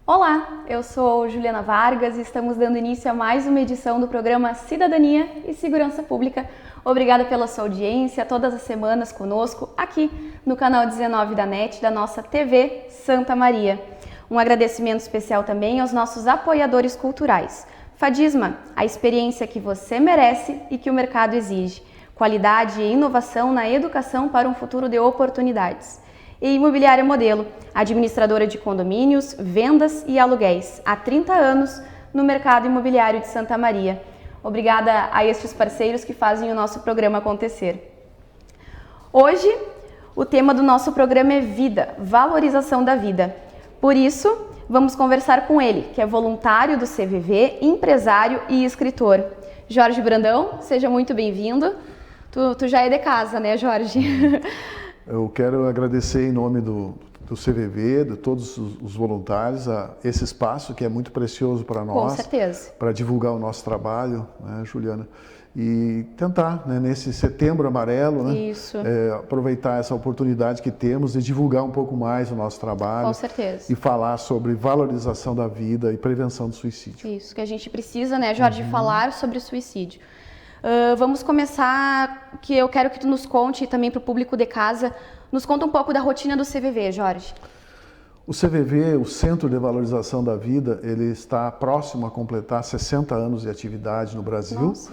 Olá, eu sou Juliana Vargas e estamos dando início a mais uma edição do programa Cidadania e Segurança Pública. Obrigada pela sua audiência, todas as semanas conosco, aqui no canal 19 da NET, da nossa TV Santa Maria. Um agradecimento especial também aos nossos apoiadores culturais. Fadisma, a experiência que você merece e que o mercado exige. Qualidade e inovação na educação para um futuro de oportunidades. E Imobiliária Modelo, administradora de condomínios, vendas e aluguéis, há 30 anos no mercado imobiliário de Santa Maria. Obrigada a estes parceiros que fazem o nosso programa acontecer. Hoje, o tema do nosso programa é vida, valorização da vida. Por isso, vamos conversar com ele, que é voluntário do CVV, empresário e escritor. Jorge Brandão, seja muito bem-vindo. Tu já é de casa, né, Jorge? Eu quero agradecer em nome do CVV, de todos os voluntários, a esse espaço que é muito precioso para nós. Com certeza. Para divulgar o nosso trabalho, né, Juliana? E tentar, né, nesse setembro amarelo, né, aproveitar essa oportunidade que temos de divulgar um pouco mais o nosso trabalho. Com certeza. E falar sobre valorização da vida e prevenção do suicídio. Isso, que a gente precisa, né, Jorge, falar sobre suicídio. Vamos começar, que eu quero que tu nos conte, também para o público de casa, nos conta um pouco da rotina do CVV, Jorge. O CVV, o Centro de Valorização da Vida, ele está próximo a completar 60 anos de atividade no Brasil. Nossa.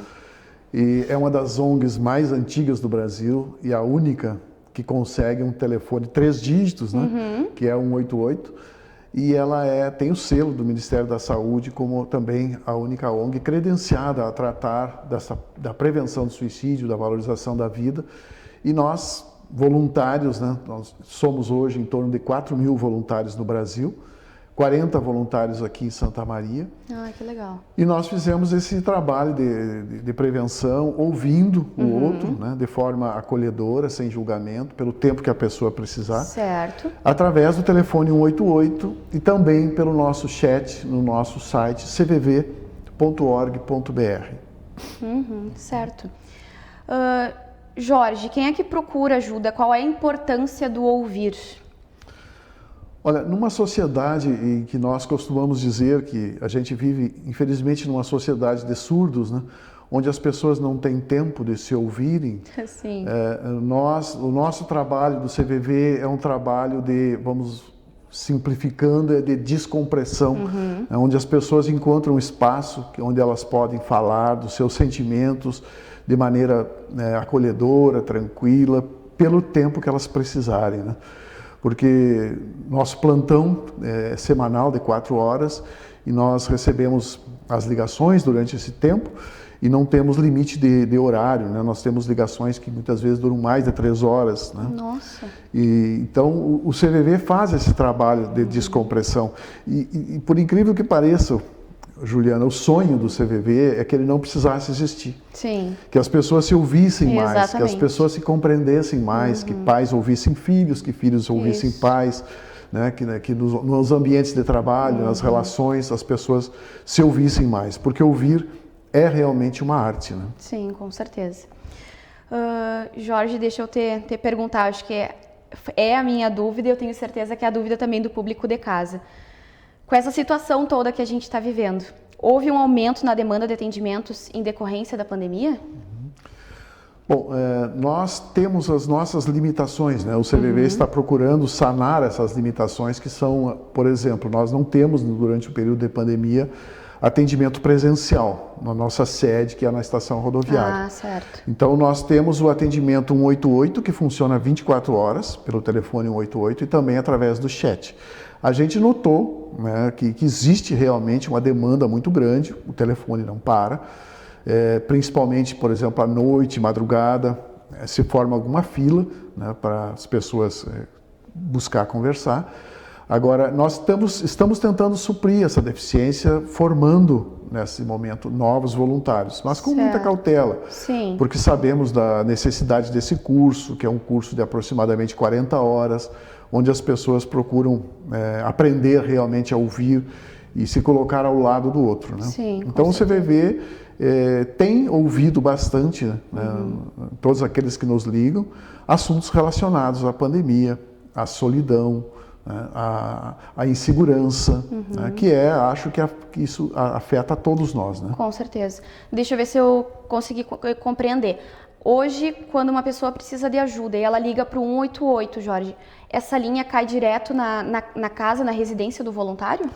E é uma das ONGs mais antigas do Brasil e a única que consegue um telefone 3 dígitos, né? Que é 188. E ela tem o selo do Ministério da Saúde como também a única ONG credenciada a tratar da prevenção do suicídio, da valorização da vida. E nós, voluntários, né, nós somos hoje em torno de 4.000 voluntários no Brasil, 40 voluntários aqui em Santa Maria. Ah, que legal. E nós fizemos esse trabalho de prevenção, ouvindo o outro, né, de forma acolhedora, sem julgamento, pelo tempo que a pessoa precisar. Certo. Através do telefone 188 e também pelo nosso chat no nosso site cvv.org.br. Certo. Jorge, quem é que procura ajuda? Qual é a importância do ouvir? Olha, numa sociedade em que nós costumamos dizer que a gente vive, infelizmente, numa sociedade de surdos, né, onde as pessoas não têm tempo de se ouvirem, Sim. o nosso trabalho do CVV é um trabalho de, vamos simplificando, de descompressão, onde as pessoas encontram um espaço onde elas podem falar dos seus sentimentos de maneira acolhedora, tranquila, pelo tempo que elas precisarem, né? Porque nosso plantão é semanal de 4 horas e nós recebemos as ligações durante esse tempo e não temos limite de horário, né? Nós temos ligações que muitas vezes duram mais de 3 horas, né? Nossa! Então o CVV faz esse trabalho de descompressão e por incrível que pareça, Juliana, o sonho do CVV é que ele não precisasse existir. Sim. Que as pessoas se ouvissem mais, Exatamente. que as pessoas se compreendessem mais, que pais ouvissem filhos, que filhos ouvissem pais, né? Que nos ambientes de trabalho, nas relações, as pessoas se ouvissem mais. Porque ouvir é realmente uma arte, né? Sim, com certeza. Jorge, deixa eu te perguntar, acho que é a minha dúvida e eu tenho certeza que é a dúvida também do público de casa. Com essa situação toda que a gente está vivendo, houve um aumento na demanda de atendimentos em decorrência da pandemia? Bom, nós temos as nossas limitações, né? O CVV está procurando sanar essas limitações que são, por exemplo, nós não temos durante o período de pandemia atendimento presencial na nossa sede, que é na estação rodoviária. Ah, certo. Então nós temos o atendimento 188, que funciona 24 horas pelo telefone 188 e também através do chat. A gente notou, né, que existe realmente uma demanda muito grande, o telefone não para, principalmente, por exemplo, à noite, madrugada, se forma alguma fila, né, para as pessoas buscar conversar. Agora, nós estamos tentando suprir essa deficiência formando, nesse momento, novos voluntários, mas com muita cautela, Sim. porque sabemos da necessidade desse curso, que é um curso de aproximadamente 40 horas, onde as pessoas procuram aprender realmente a ouvir e se colocar ao lado do outro, né? Sim, então o CVV tem ouvido bastante, né, todos aqueles que nos ligam, assuntos relacionados à pandemia, à solidão, né, à insegurança, né, que acho que isso afeta a todos nós, né? Com certeza. Deixa eu ver se eu consegui compreender. Hoje, quando uma pessoa precisa de ajuda e ela liga para o 188, Jorge, essa linha cai direto na casa, na residência do voluntário?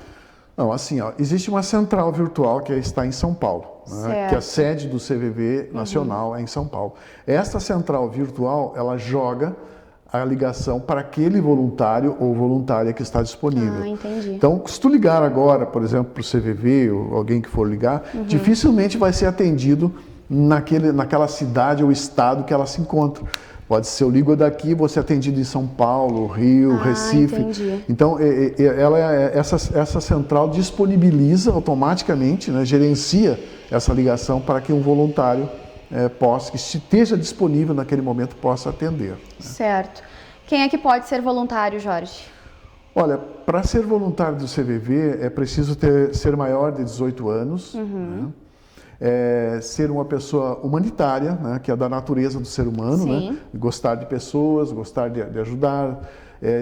Não, assim, existe uma central virtual que está em São Paulo, né, que a sede do CVV nacional é em São Paulo. Esta central virtual, ela joga a ligação para aquele voluntário ou voluntária que está disponível. Ah, entendi. Então, se tu ligar agora, por exemplo, para o CVV ou alguém que for ligar, dificilmente vai ser atendido naquela cidade ou estado que ela se encontra. Pode ser, eu ligo daqui, vou ser atendido em São Paulo, Rio, Recife. Entendi. Então, essa central disponibiliza automaticamente, né, gerencia essa ligação para que um voluntário que esteja disponível naquele momento, possa atender. Né? Certo. Quem é que pode ser voluntário, Jorge? Olha, para ser voluntário do CVV é preciso ser maior de 18 anos, né? Ser uma pessoa humanitária, né, que é da natureza do ser humano, né, gostar de pessoas, gostar de ajudar,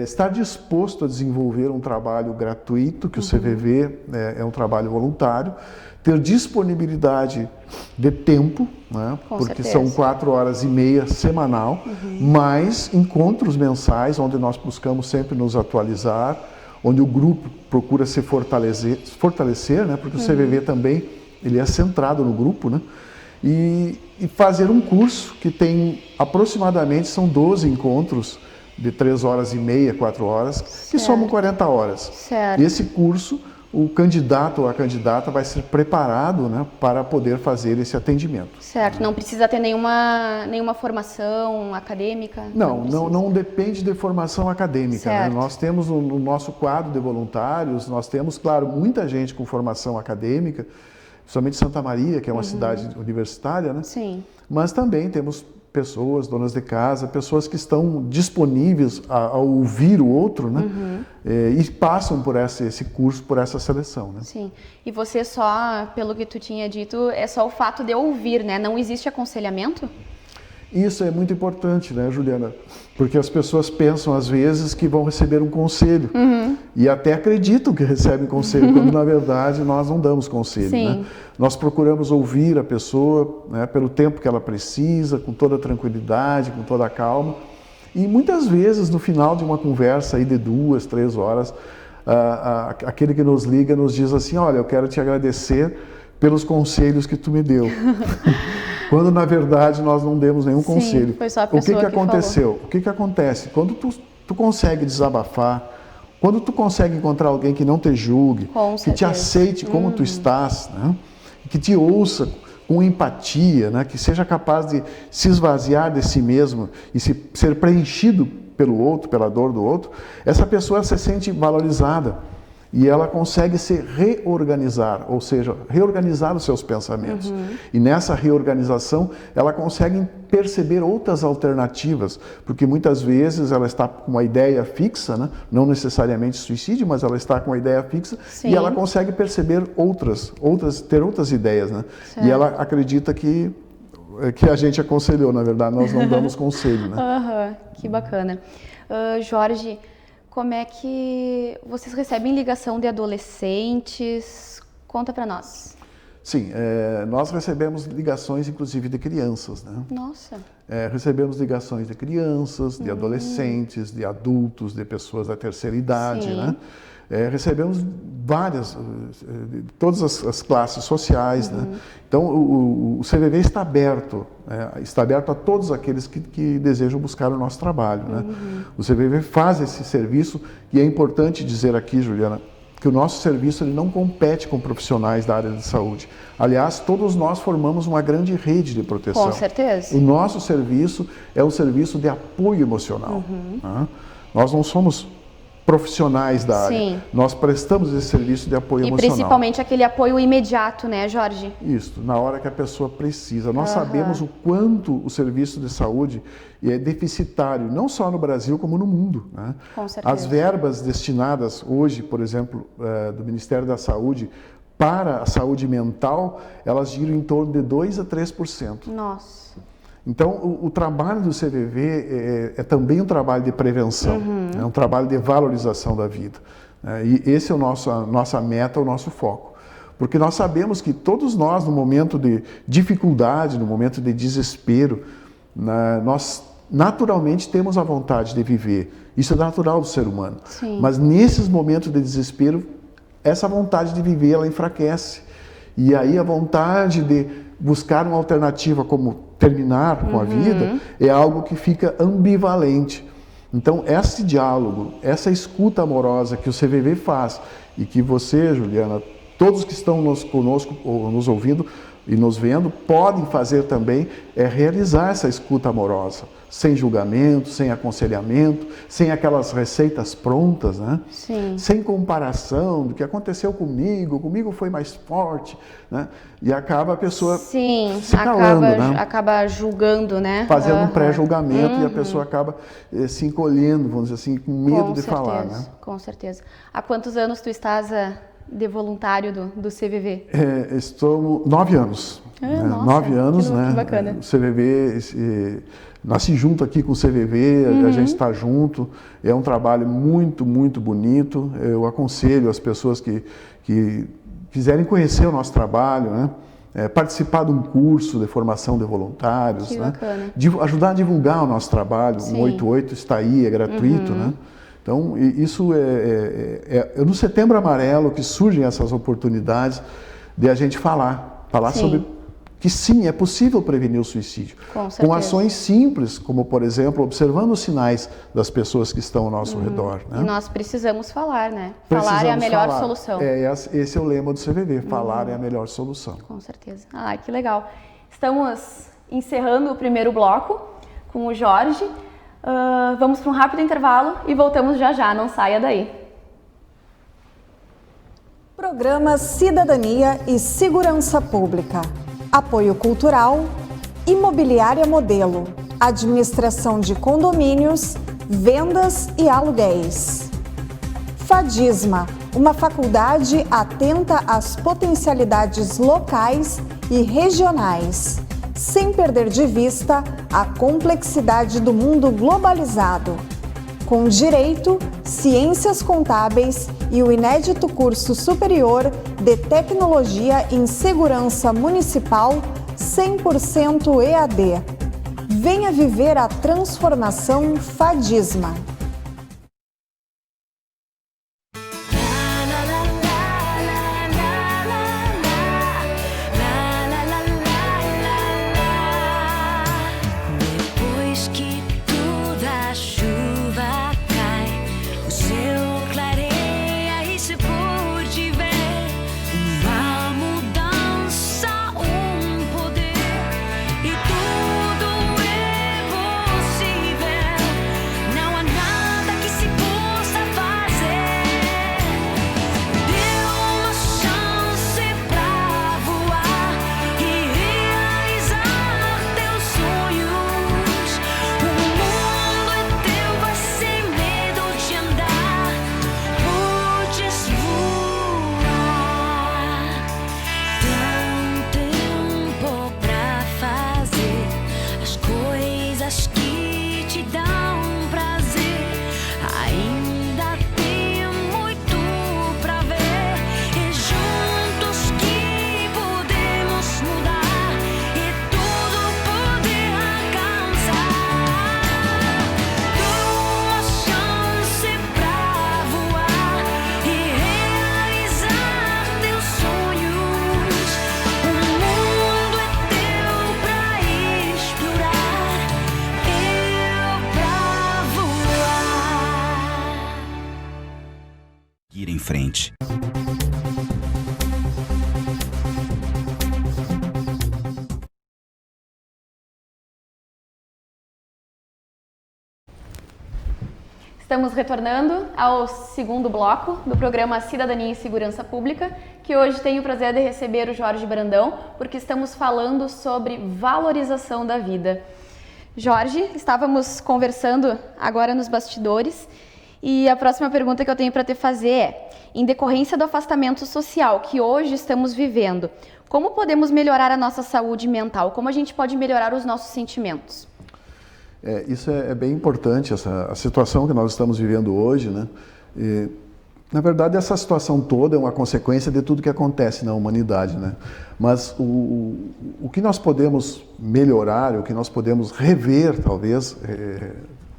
estar disposto a desenvolver um trabalho gratuito, que o CVV é um trabalho voluntário, ter disponibilidade de tempo, né, porque são 4h30 semanal, mais encontros mensais, onde nós buscamos sempre nos atualizar, onde o grupo procura se fortalecer, né, porque o CVV também ele é centrado no grupo, né? E fazer um curso que tem aproximadamente, são 12 encontros de 3h30, 4 horas, que somam 40 horas. Certo. E esse curso, o candidato ou a candidata vai ser preparado, né, para poder fazer esse atendimento. Certo, não precisa ter nenhuma formação acadêmica? Não depende de formação acadêmica. Né? Nós temos no nosso quadro de voluntários, nós temos, claro, muita gente com formação acadêmica, somente Santa Maria, que é uma cidade universitária, né? Sim. Mas também temos pessoas, donas de casa, pessoas que estão disponíveis a ouvir o outro, né? E passam por esse curso, por essa seleção, né? Sim. E você só, pelo que tu tinha dito, é só o fato de ouvir, né? Não existe aconselhamento? Isso é muito importante, né, Juliana? Porque as pessoas pensam, às vezes, que vão receber um conselho. E até acreditam que recebem conselho, quando, na verdade, nós não damos conselho. Né? Nós procuramos ouvir a pessoa, né, pelo tempo que ela precisa, com toda a tranquilidade, com toda a calma. E, muitas vezes, no final de uma conversa aí de 2, 3 horas, aquele que nos liga nos diz assim, olha, eu quero te agradecer pelos conselhos que tu me deu. Quando, na verdade, nós não demos nenhum conselho. Foi só a pessoa que aconteceu? Falou. O que acontece? Quando tu consegue desabafar, quando tu consegue encontrar alguém que não te julgue, que te aceite como tu estás, né? Que te ouça com empatia, né? Que seja capaz de se esvaziar de si mesmo e ser preenchido pelo outro, pela dor do outro, essa pessoa se sente valorizada. E ela consegue se reorganizar, ou seja, reorganizar os seus pensamentos. E nessa reorganização, ela consegue perceber outras alternativas, porque muitas vezes ela está com uma ideia fixa, né? Não necessariamente suicídio, mas ela está com uma ideia fixa, e ela consegue perceber ter outras ideias, né? E ela acredita que a gente aconselhou, na verdade, nós não damos conselho, né? Que bacana. Jorge, como é que vocês recebem ligação de adolescentes? Conta para nós. Sim, nós recebemos ligações, inclusive, de crianças, né? Nossa! Recebemos ligações de crianças, de adolescentes, de adultos, de pessoas da terceira idade, né? Recebemos várias, todas as classes sociais, né? Então, o CVV está aberto a todos aqueles que desejam buscar o nosso trabalho, né? O CVV faz esse serviço, e é importante dizer aqui, Juliana, que o nosso serviço ele não compete com profissionais da área de saúde. Aliás, todos nós formamos uma grande rede de proteção. Com certeza. O nosso serviço é um serviço de apoio emocional. Né? Nós não somos profissionais da área. Sim. Nós prestamos esse serviço de apoio emocional. E principalmente aquele apoio imediato, né, Jorge? Isso, na hora que a pessoa precisa. Nós sabemos o quanto o serviço de saúde é deficitário, não só no Brasil, como no mundo, né? Com certeza. As verbas destinadas hoje, por exemplo, do Ministério da Saúde para a saúde mental, elas giram em torno de 2 a 3%. Nossa. Então, o trabalho do CVV é também um trabalho de prevenção, é um trabalho de valorização da vida. Né? E esse é a nossa meta, o nosso foco. Porque nós sabemos que todos nós, no momento de dificuldade, no momento de desespero, né, nós naturalmente temos a vontade de viver. Isso é natural do ser humano. Sim. Mas nesses momentos de desespero, essa vontade de viver, ela enfraquece. E aí a vontade de buscar uma alternativa como terminar com a vida é algo que fica ambivalente. Então, esse diálogo, essa escuta amorosa que o CVV faz e que você, Juliana, todos que estão conosco ou nos ouvindo e nos vendo, podem fazer também, é realizar essa escuta amorosa, sem julgamento, sem aconselhamento, sem aquelas receitas prontas, né? Sim. Sem comparação do que aconteceu comigo foi mais forte, né? E acaba a pessoa se calando, né? Acaba julgando, né? Fazendo um pré-julgamento e a pessoa acaba se encolhendo, vamos dizer assim, com medo de falar, né? Com certeza. Há quantos anos tu estás de voluntário do CVV? Estou 9 anos. Nossa, 9 anos, né? Que bacana. O CVV, nasci junto aqui com o CVV, a gente está junto. É um trabalho muito, muito bonito. Eu aconselho as pessoas que quiserem conhecer o nosso trabalho, né? Participar de um curso de formação de voluntários, que né? bacana. Ajudar a divulgar o nosso trabalho. Sim. O 188 está aí, é gratuito, né? Então, isso é no Setembro Amarelo que surgem essas oportunidades de a gente falar sobre que sim, é possível prevenir o suicídio. Com ações simples, como, por exemplo, observando os sinais das pessoas que estão ao nosso redor. Né? E nós precisamos falar, né? Falar é a melhor solução. Esse é o lema do CVV, falar é a melhor solução. Com certeza. Ah, que legal. Estamos encerrando o primeiro bloco com o Jorge. Vamos para um rápido intervalo e voltamos já já, não saia daí. Programa Cidadania e Segurança Pública. Apoio Cultural, Imobiliária Modelo, Administração de Condomínios, Vendas e Aluguéis. FADISMA, uma faculdade atenta às potencialidades locais e regionais, sem perder de vista a complexidade do mundo globalizado. Com Direito, Ciências Contábeis e o inédito curso superior de Tecnologia em Segurança Municipal 100% EAD. Venha viver a transformação FADISMA. Em frente. Estamos retornando ao segundo bloco do programa Cidadania e Segurança Pública, que hoje tenho o prazer de receber o Jorge Brandão, porque estamos falando sobre valorização da vida. Jorge, estávamos conversando agora nos bastidores e a próxima pergunta que eu tenho para te fazer é: em decorrência do afastamento social que hoje estamos vivendo, como podemos melhorar a nossa saúde mental? Como a gente pode melhorar os nossos sentimentos? Isso é bem importante, a situação que nós estamos vivendo hoje, né? Na verdade, essa situação toda é uma consequência de tudo que acontece na humanidade, né? Mas o que nós podemos melhorar, o que nós podemos rever, talvez,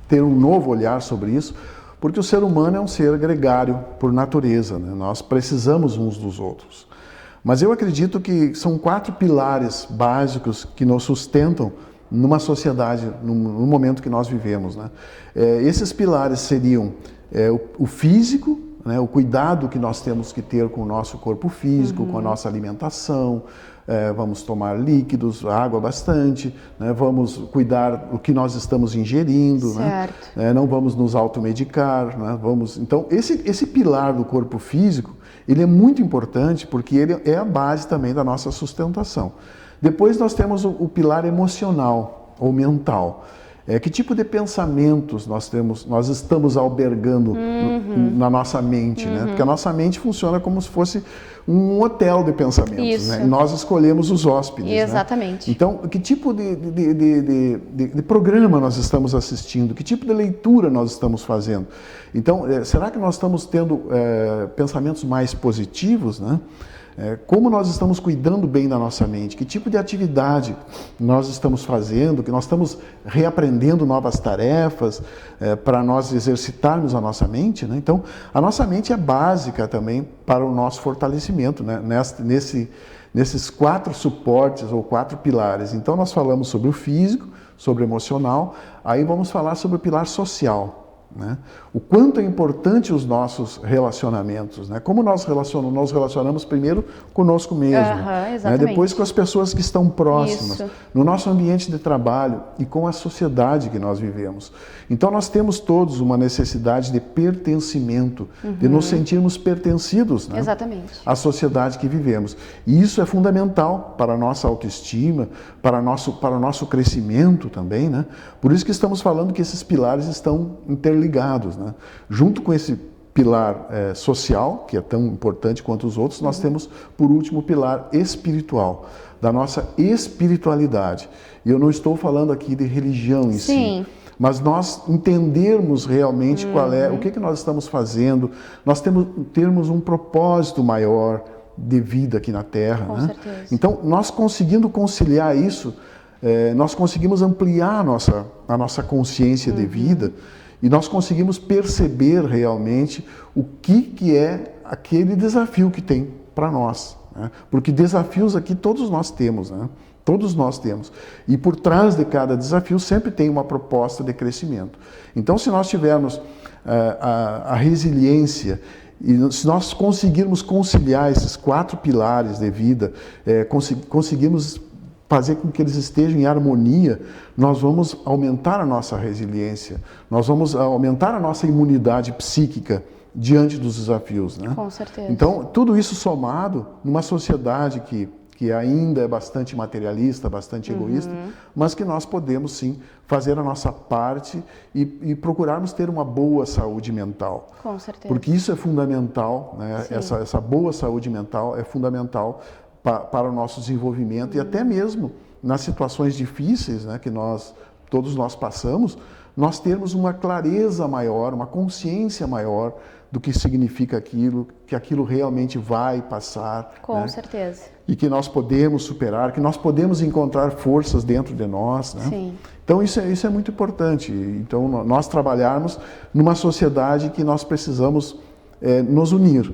ter um novo olhar sobre isso, porque o ser humano é um ser gregário por natureza, né? Nós precisamos uns dos outros. Mas eu acredito que são 4 pilares básicos que nos sustentam numa sociedade, no momento que nós vivemos, né? Esses pilares seriam o físico, né? O cuidado que nós temos que ter com o nosso corpo físico, com a nossa alimentação, vamos tomar líquidos, água bastante, né? Vamos cuidar do que nós estamos ingerindo, certo, né? Não vamos nos automedicar, né? Então, esse pilar do corpo físico, ele é muito importante porque ele é a base também da nossa sustentação. Depois nós temos o pilar emocional ou mental. Que tipo de pensamentos nós estamos albergando na nossa mente, né? Porque a nossa mente funciona como se fosse um hotel de pensamentos, né? E nós escolhemos os hóspedes. Exatamente. Né? Então, que tipo de programa nós estamos assistindo? Que tipo de leitura nós estamos fazendo? Então, será que nós estamos tendo pensamentos mais positivos, né? Como nós estamos cuidando bem da nossa mente, que tipo de atividade nós estamos fazendo, que nós estamos reaprendendo novas tarefas para nós exercitarmos a nossa mente, né? Então, a nossa mente é básica também para o nosso fortalecimento, né? Nesses 4 suportes ou 4 pilares. Então, nós falamos sobre o físico, sobre o emocional, aí vamos falar sobre o pilar social. Né? O quanto é importante os nossos relacionamentos, né? Como nós relacionamos primeiro conosco mesmo, né? Depois com as pessoas que estão próximas, no nosso ambiente de trabalho e com a sociedade que nós vivemos. Então nós temos todos uma necessidade de pertencimento, de nos sentirmos pertencidos, né? Exatamente, à sociedade que vivemos. E isso é fundamental para a nossa autoestima, para o nosso crescimento também, né? Por isso que estamos falando que esses pilares estão interligados, né? Junto com esse pilar social, que é tão importante quanto os outros, nós temos, por último, o pilar espiritual, da nossa espiritualidade. E eu não estou falando aqui de religião em si, mas nós entendermos realmente qual o que nós estamos fazendo, nós termos um propósito maior de vida aqui na Terra. Com certeza. Então, nós conseguindo conciliar isso, nós conseguimos ampliar a nossa consciência de vida e nós conseguimos perceber realmente o que é aquele desafio que tem para nós, né? Porque desafios aqui todos nós temos, né? Todos nós temos. E por trás de cada desafio sempre tem uma proposta de crescimento. Então, se nós tivermos a resiliência e se nós conseguirmos conciliar esses 4 pilares de vida, conseguirmos fazer com que eles estejam em harmonia, nós vamos aumentar a nossa resiliência, nós vamos aumentar a nossa imunidade psíquica diante dos desafios, né? Com certeza. Então, tudo isso somado numa sociedade que ainda é bastante materialista, bastante egoísta, mas que nós podemos sim fazer a nossa parte e procurarmos ter uma boa saúde mental. Com certeza. Porque isso é fundamental, né? Essa boa saúde mental é fundamental para o nosso desenvolvimento e até mesmo nas situações difíceis, né, que todos nós passamos, nós termos uma clareza maior, uma consciência maior do que significa aquilo, que aquilo realmente vai passar. Com certeza. E que nós podemos superar, que nós podemos encontrar forças dentro de nós, né? Sim. Então isso é muito importante. Então nós trabalharmos numa sociedade que nós precisamos nos unir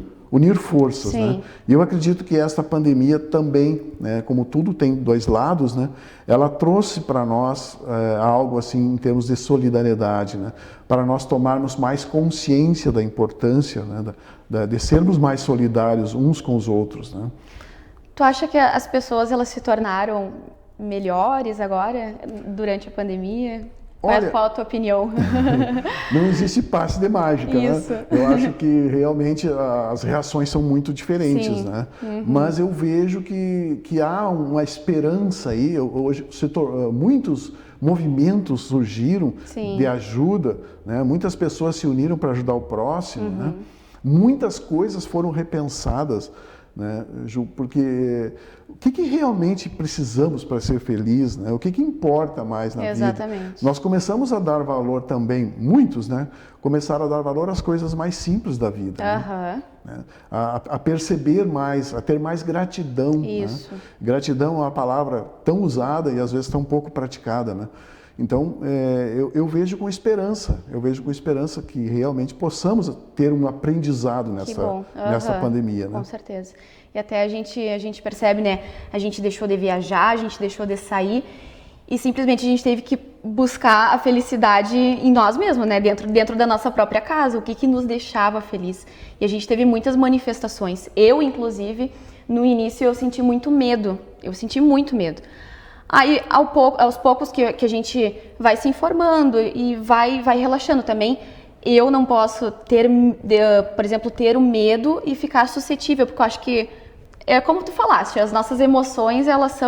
forças, né? E eu acredito que esta pandemia também, né, como tudo tem 2 lados, né, ela trouxe para nós algo assim em termos de solidariedade, né, para nós tomarmos mais consciência da importância, né, de sermos mais solidários uns com os outros, né? Tu acha que as pessoas elas se tornaram melhores agora durante a pandemia? Qual a tua opinião? Não existe passe de mágica, Isso. né? Eu acho que realmente as reações são muito diferentes, Sim. né? Mas eu vejo que há uma esperança aí. Hoje, muitos movimentos surgiram Sim. de ajuda, né? Muitas pessoas se uniram para ajudar o próximo, né? Muitas coisas foram repensadas, né, Ju? Porque o que realmente precisamos para ser feliz, né? O que importa mais na vida? Exatamente. Nós começamos a dar valor também, muitos, né, começaram a dar valor às coisas mais simples da vida, né? A perceber mais, a ter mais gratidão. Isso. Né? Gratidão é uma palavra tão usada e às vezes tão pouco praticada, né? Então, eu vejo com esperança, que realmente possamos ter um aprendizado nessa pandemia. Né? Com certeza. E até a gente percebe, né? A gente deixou de viajar, a gente deixou de sair e simplesmente a gente teve que buscar a felicidade em nós mesmos, né? Dentro da nossa própria casa, o que nos deixava feliz. E a gente teve muitas manifestações. Eu, inclusive, no início eu senti muito medo. Aí, aos poucos que a gente vai se informando e vai relaxando também, eu não posso por exemplo, ter o medo e ficar suscetível, porque eu acho que, é como tu falaste, as nossas emoções, elas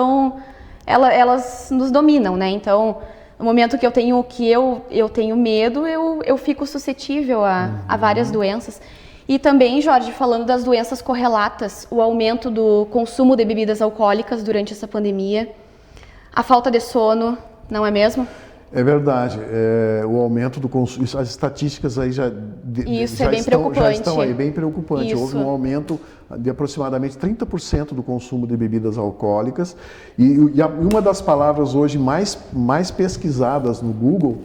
nos dominam, né? Então, no momento que eu tenho medo, eu fico suscetível a várias doenças. E também, Jorge, falando das doenças correlatas, o aumento do consumo de bebidas alcoólicas durante essa pandemia, a falta de sono, não é mesmo? É verdade. O aumento do consumo, as estatísticas aí já estão aí bem preocupantes. Isso. Houve um aumento de aproximadamente 30% do consumo de bebidas alcoólicas e uma das palavras hoje mais pesquisadas no Google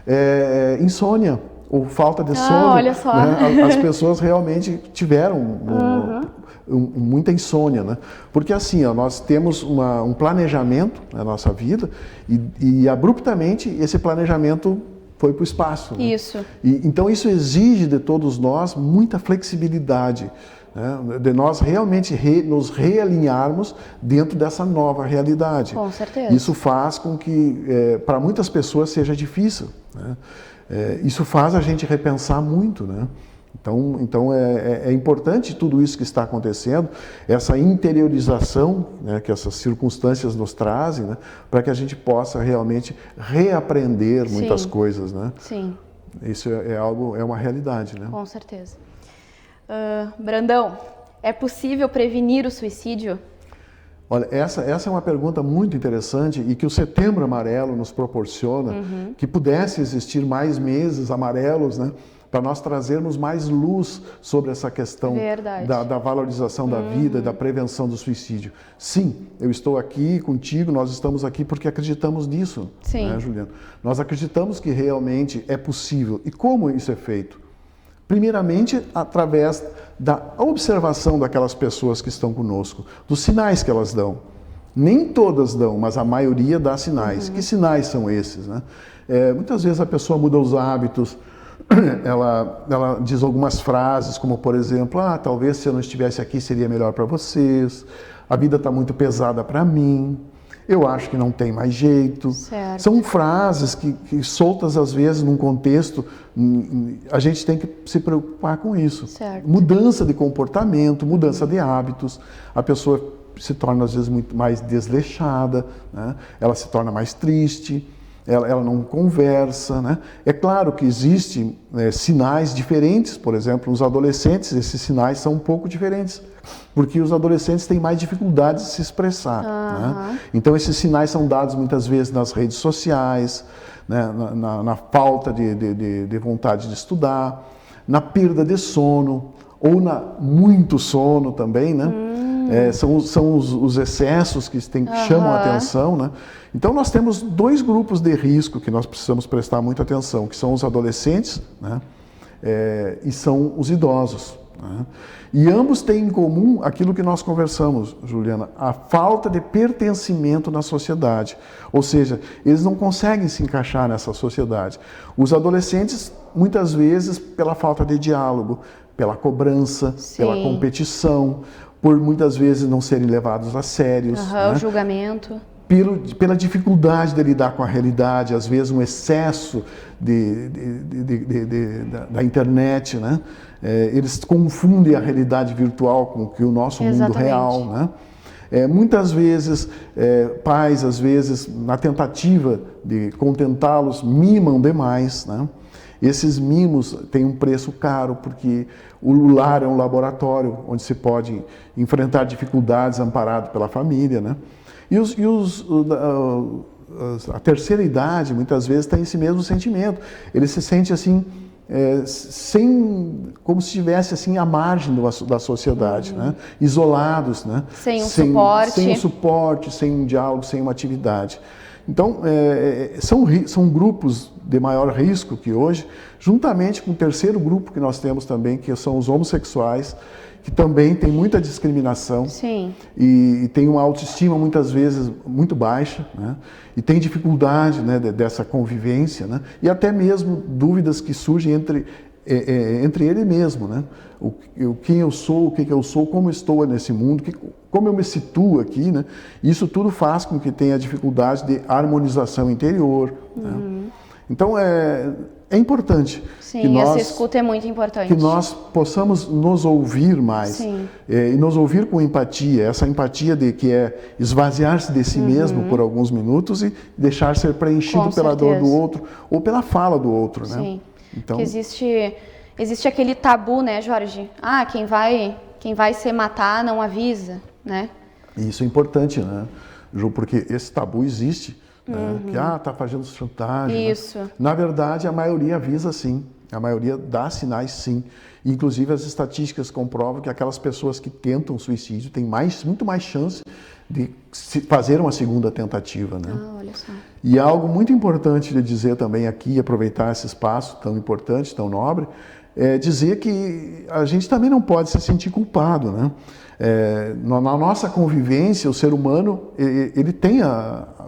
é insônia ou falta de sono. Olha só. Né? As pessoas realmente tiveram muita insônia, né? Porque assim, nós temos um planejamento na nossa vida e abruptamente esse planejamento foi para o espaço. Né? Isso. Então isso exige de todos nós muita flexibilidade, né? De nós realmente nos realinharmos dentro dessa nova realidade. Com certeza. Isso faz com que para muitas pessoas seja difícil, né? Isso faz a gente repensar muito, né? Então é importante tudo isso que está acontecendo, essa interiorização, né, que essas circunstâncias nos trazem, né, para que a gente possa realmente reaprender muitas coisas, né? Sim. Isso é uma realidade, né? Com certeza. Brandão, é possível prevenir o suicídio? Olha, essa é uma pergunta muito interessante e que o Setembro Amarelo nos proporciona, que pudesse existir mais meses amarelos, né? Para nós trazermos mais luz sobre essa questão da valorização da vida, da prevenção do suicídio. Sim, eu estou aqui contigo, nós estamos aqui porque acreditamos nisso, né, Juliana? Nós acreditamos que realmente é possível. E como isso é feito? Primeiramente, através da observação daquelas pessoas que estão conosco, dos sinais que elas dão. Nem todas dão, mas a maioria dá sinais. Que sinais são esses, né? Muitas vezes a pessoa muda os hábitos, ela diz algumas frases, como por exemplo, talvez se eu não estivesse aqui seria melhor para vocês, a vida está muito pesada para mim, eu acho que não tem mais jeito. Certo. São frases que soltas às vezes num contexto, a gente tem que se preocupar com isso. Certo. Mudança de comportamento, mudança de hábitos, a pessoa se torna às vezes muito mais desleixada, né? Ela se torna mais triste. Ela não conversa, né? É claro que existem sinais diferentes, por exemplo, nos adolescentes esses sinais são um pouco diferentes, porque os adolescentes têm mais dificuldades de se expressar. Né? Então esses sinais são dados muitas vezes nas redes sociais, né? na falta de vontade de estudar, na perda de sono, ou na muito sono também, né? São os excessos que chamam a atenção, né? Então nós temos dois grupos de risco que nós precisamos prestar muita atenção, que são os adolescentes, né? E são os idosos. Né? E ambos têm em comum aquilo que nós conversamos, Juliana, a falta de pertencimento na sociedade. Ou seja, eles não conseguem se encaixar nessa sociedade. Os adolescentes, muitas vezes, pela falta de diálogo, pela cobrança, pela competição, por muitas vezes não serem levados a sérios. O julgamento. pela dificuldade de lidar com a realidade, às vezes um excesso da internet, né? Eles confundem a realidade virtual com o nosso mundo real, né? Muitas vezes, pais, às vezes, na tentativa de contentá-los, mimam demais, né? Esses mimos têm um preço caro, porque o lar é um laboratório onde se pode enfrentar dificuldades amparado pela família, né? A terceira idade, muitas vezes, tem esse mesmo sentimento. Ele se sente assim, como se estivesse assim, à margem da sociedade, né? Isolados, né? Sem suporte. Sem um suporte, sem um diálogo, sem uma atividade. Então, são grupos de maior risco que hoje, juntamente com o terceiro grupo que nós temos também, que são os homossexuais, que também tem muita discriminação. Sim. E tem uma autoestima muitas vezes muito baixa, né? E tem dificuldade, né, dessa convivência, né? E até mesmo dúvidas que surgem entre ele mesmo, né? Quem eu sou, o que eu sou, como eu estou nesse mundo, como eu me situo aqui, né? Isso tudo faz com que tenha dificuldade de harmonização interior, né? Então, é importante. Sim, que nós, essa escuta é muito importante. que nós possamos nos ouvir mais. E nos ouvir com empatia, essa empatia que é esvaziar-se de si mesmo por alguns minutos e deixar ser preenchido pela dor do outro ou pela fala do outro, né? Sim. Então, que existe aquele tabu, né, Jorge? Quem vai se matar não avisa, né? Isso é importante, né, Ju, porque esse tabu existe. Né? Que tá fazendo chantagem. Isso. Né? Na verdade, a maioria avisa sim. A maioria dá sinais sim. Inclusive, as estatísticas comprovam que aquelas pessoas que tentam suicídio têm muito mais chance de fazer uma segunda tentativa. Né? Olha só. E algo muito importante de dizer também aqui, aproveitar esse espaço tão importante, tão nobre, é dizer que a gente também não pode se sentir culpado, né? Na nossa convivência, o ser humano ele tem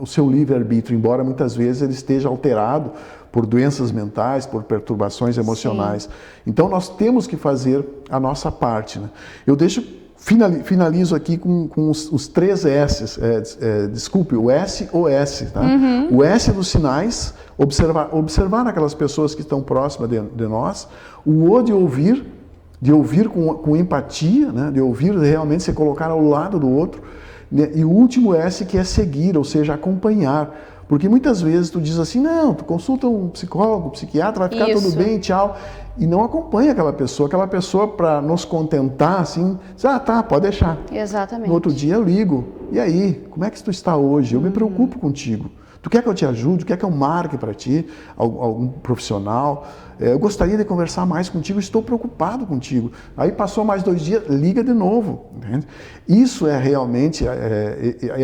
o seu livre-arbítrio, embora muitas vezes ele esteja alterado por doenças mentais, por perturbações emocionais. Sim. Então nós temos que fazer a nossa parte, né? Eu finalizo aqui com os 3 S's, desculpe, o S ou S, tá? O S dos sinais, observar aquelas pessoas que estão próximas de nós, o O de ouvir com empatia, né? De ouvir realmente se colocar ao lado do outro, né? E o último S que é seguir, ou seja, acompanhar. Porque muitas vezes tu diz assim, não, tu consulta um psicólogo, um psiquiatra, vai ficar tudo bem, tchau. E não acompanha aquela pessoa para nos contentar, assim, diz, tá, pode deixar. Exatamente. No outro dia eu ligo, e aí, como é que tu está hoje? Eu me preocupo contigo. Tu quer que eu te ajude? Quer que eu marque para ti algum profissional? Eu gostaria de conversar mais contigo, estou preocupado contigo. Aí passou mais 2 dias, liga de novo. Entende? Isso é realmente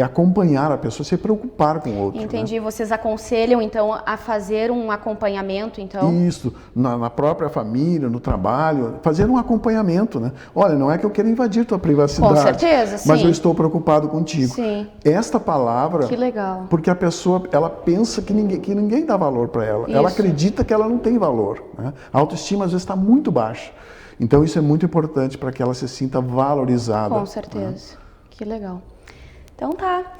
acompanhar a pessoa, se preocupar com o outro. Entendi. Né? Vocês aconselham, então, a fazer um acompanhamento, então? Isso, na própria família, no trabalho, fazer um acompanhamento, né? Olha, não é que eu quero invadir tua privacidade. Com certeza, sim. Mas eu estou preocupado contigo. Sim. Esta palavra... Que legal. Porque a pessoa, ela pensa que ninguém dá valor para ela. Isso. Ela acredita que ela não tem valor. Né? A autoestima, às vezes, está muito baixa. Então, isso é muito importante para que ela se sinta valorizada. Com certeza. Né? Que legal. Então, tá.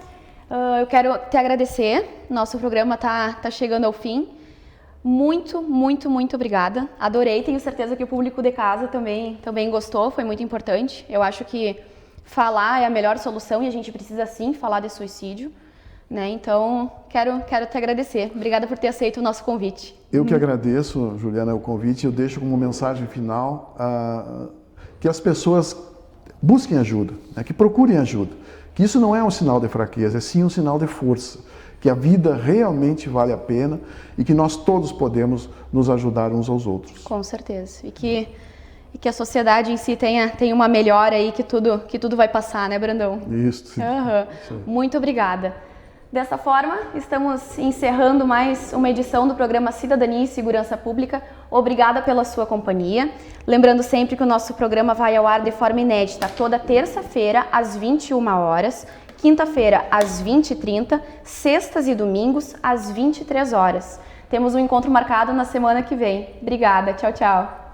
Eu quero te agradecer. Nosso programa tá chegando ao fim. Muito, muito, muito obrigada. Adorei. Tenho certeza que o público de casa também gostou. Foi muito importante. Eu acho que falar é a melhor solução e a gente precisa, sim, falar de suicídio. Né? Então, quero te agradecer. Obrigada por ter aceito o nosso convite. Eu que agradeço, Juliana, o convite. Eu deixo como mensagem final que as pessoas busquem ajuda, né? Que procurem ajuda. Que isso não é um sinal de fraqueza, é sim um sinal de força. Que a vida realmente vale a pena e que nós todos podemos nos ajudar uns aos outros. Com certeza. E que a sociedade em si tenha uma melhora aí, que tudo vai passar, né, Brandão? Isso. Uhum. Muito obrigada. Dessa forma, estamos encerrando mais uma edição do programa Cidadania e Segurança Pública. Obrigada pela sua companhia. Lembrando sempre que o nosso programa vai ao ar de forma inédita toda terça-feira às 21 horas, quinta-feira às 20h30, sextas e domingos às 23 horas. Temos um encontro marcado na semana que vem. Obrigada. Tchau, tchau.